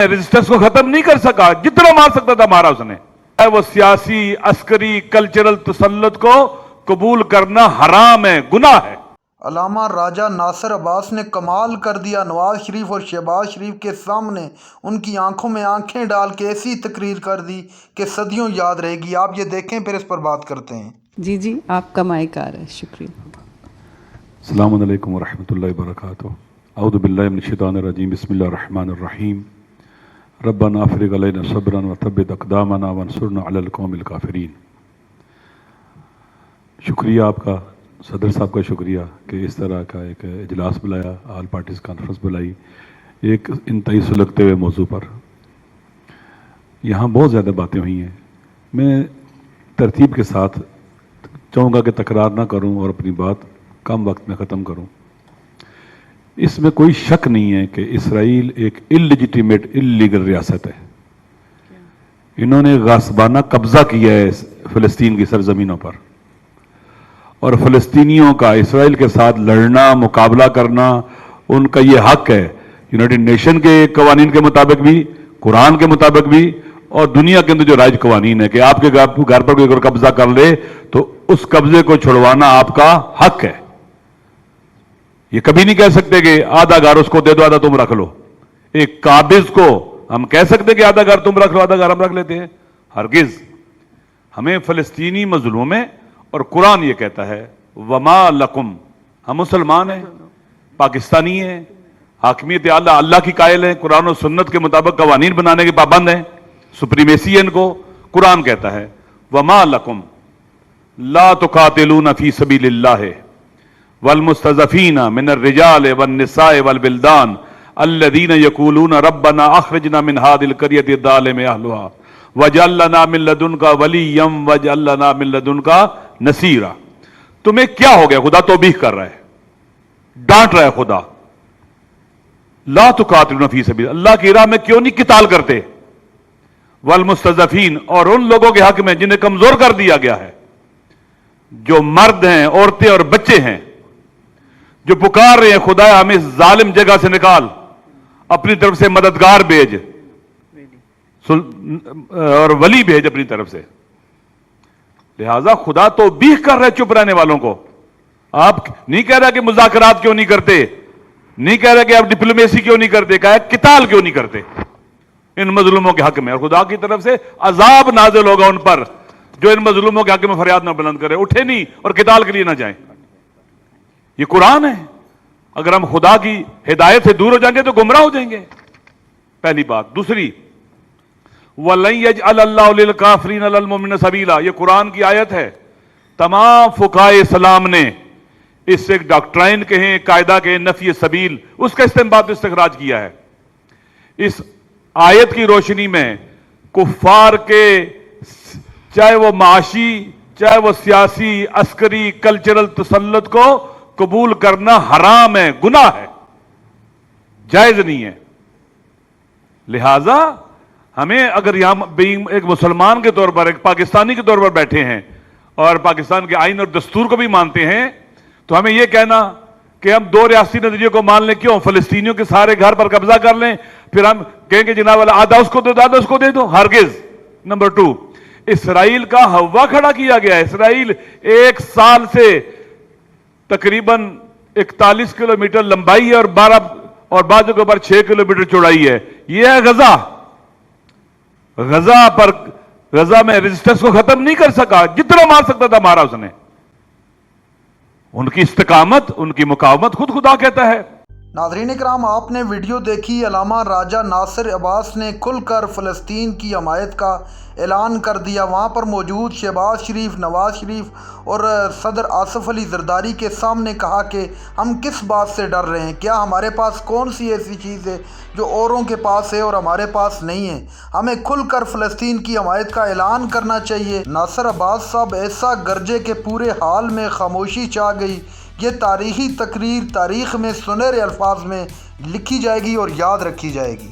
Resistance को खत्म नहीं कर सका, जितना मार सकता था मारा उसने। वो सियासी, अस्करी, कल्चरल तसल्लुत को कबूल करना हराम है, गुनाह है। अल्लामा राजा नासिर अब्बास ने कमाल कर दिया। नवाज शरीफ और शहबाज शरीफ के सामने उनकी आंखों में आंखें डाल के ऐसी तकरीर कर दी कि सदियों याद रहेगी। आप ये देखें, फिर इस पर बात करते हैं। जी आपका माइक आ रहा है। शुक्रिया। अस्सलामु अलैकुम वरहमतुल्लाहि वबरकातुहू। अऊज़ु बिल्लाहि मिनश शैतानिर रजीम। बिस्मिल्लाहिर रहमानिर रहीम। रब्बना अफ़रिग़ अलैना सब्रन व थब्बित अक़दामना वंसुरना अलल क़ौमिल काफ़िरीन। शुक्रिया आपका, सदर साहब का शुक्रिया कि इस तरह का एक इजलास बुलाया, ऑल पार्टीज़ कॉन्फ्रेंस बुलाई एक इंतहाई सुलगते हुए मौजू पर। यहाँ बहुत ज़्यादा बातें हुई हैं। मैं तरतीब के साथ चाहूँगा कि तकरार ना करूँ और अपनी बात कम वक्त में ख़त्म करूँ। इसमें कोई शक नहीं है कि इसराइल एक इललिजिटिमेट, इल्लीगल रियासत है। इन्होंने गासबाना कब्ज़ा किया है फ़लस्तीन की सरजमीनों पर, और फ़लस्तीनियों का इसराइल के साथ लड़ना, मुकाबला करना उनका ये हक है, यूनाइटेड नेशन के कवानीन के मुताबिक भी, कुरान के मुताबिक भी, और दुनिया के अंदर जो राज कवानीन है कि आपके घर पर कोई अगर कब्जा कर ले तो उस कब्जे को छुड़वाना आपका हक है। ये कभी नहीं कह सकते कि आधा घर उसको दे दो, आधा तुम रख लो। एक काबिज को हम कह सकते कि आधा घर तुम रख लो, आधा घर हम रख लेते हैं? हरगिज। हमें फ़लस्तीनी मजलूम में, और कुरान ये कहता है वमा लकुम, हम मुसलमान हैं, पाकिस्तानी हैं, हाकमियत आला अल्लाह की कायल हैं, कुरान और सुन्नत के मुताबिक कवानीन बनाने के पाबंद हैं, सुप्रीमेसी है इनको। कुरान कहता है वमा लकुम ला तुकातिलूना फी सबीलिल्लाह वल मुस्तज़फ़ीना मिनर रिजाल वन निसाए वल बिल्दान अल्लज़ीना यक़ूलूना रब्बना अख़रिजना मिन हादिल क़रियति ज़ालिमि अहलुहा वजअल लना मिन लदुनका वलिय्यम वजअल लना मिन लदुनका नसीरा। तुम्हें क्या हो गया? खुदा तौबीह कर रहा है, डांट रहा है खुदा। ला तुकातिलूना फी सबील, अल्लाह की राह में क्यों नहीं किताल करते? वल मुस्तज़फ़ीन, और उन लोगों के हक में जिन्हें कमजोर कर दिया गया है, जो मर्द हैं, औरतें और बच्चे हैं, जो पुकार रहे हैं खुदा हमें इस जालिम जगह से निकाल, अपनी तरफ से मददगार भेज और वली भेज अपनी तरफ से। लिहाजा खुदा तो बीह कर रहे चुप रहने वालों को। आप नहीं कह रहे कि मुज़ाकरात क्यों नहीं करते, नहीं कह रहे कि आप डिप्लोमेसी क्यों नहीं करते, कहा किताल क्यों नहीं करते इन मजलूमों के हक में। और खुदा की तरफ से अजाब नाजिल होगा उन पर जो इन मजलूमों के हक में फरियाद ना बुलंद करे, उठे नहीं और किताल के लिए ना जाए। ये कुरान है। अगर हम खुदा की हिदायत से दूर हो जाएंगे तो गुमराह हो जाएंगे, पहली बात। दूसरी, वलन यजअलल्लाहु लिल काफिरीन अलल मुमिनीन सबीला, ये कुरान की आयत है। तमाम फुकाए इस्लाम ने इस एक डॉक्ट्राइन के हैं, कायदा के नफी सबील, उसका इस्तेमाल इस्तिखराज किया है। इस आयत की रोशनी में कुफ्फार के, चाहे वो माशी, चाहे वो सियासी, अस्करी, कल्चरल तसल्लुत को कबूल करना हराम है, गुनाह है, जायज नहीं है। लिहाजा हमें, अगर यहां एक मुसलमान के तौर पर, एक पाकिस्तानी के तौर पर बैठे हैं और पाकिस्तान के आइन और दस्तूर को भी मानते हैं, तो हमें यह कहना कि हम दो रियासती नजरिए को मान लें, क्यों फलस्तीनियों के सारे घर पर कब्जा कर लें, फिर हम कहेंगे जनाब वाला आधा उसको दे दो, आधा उसको दे दो? हरगिज। नंबर 2, इसराइल का हवा खड़ा किया गया है। इसराइल एक साल से तकरीबन 41 किलोमीटर लंबाई है और 12 और बाजू के ऊपर 6 किलोमीटर चौड़ाई है। यह है गजा। गजा में रेजिस्टेंस को खत्म नहीं कर सका, जितना मार सकता था मारा उसने। उनकी इस्तिकामत, उनकी मुकावमत खुद खुदा कहता है। नाज़रीन इकराम, आपने वीडियो देखी। अल्लामा राजा नासिर अब्बास ने खुलकर फ़लस्तीन की हमायत का ऐलान कर दिया। वहाँ पर मौजूद शहबाज शरीफ, नवाज शरीफ और सदर आसिफ अली ज़रदारी के सामने कहा कि हम किस बात से डर रहे हैं, क्या हमारे पास कौन सी ऐसी चीज़ है जो औरों के पास है और हमारे पास नहीं है। हमें खुलकर फ़लस्तीन की हमायत का ऐलान करना चाहिए। नासिर अब्बास साहब ऐसा गरजे के पूरे हाल में खामोशी छा गई। ये तारीख़ी तकरीर तारीख़ में सुनहरे अल्फाज में लिखी जाएगी और याद रखी जाएगी।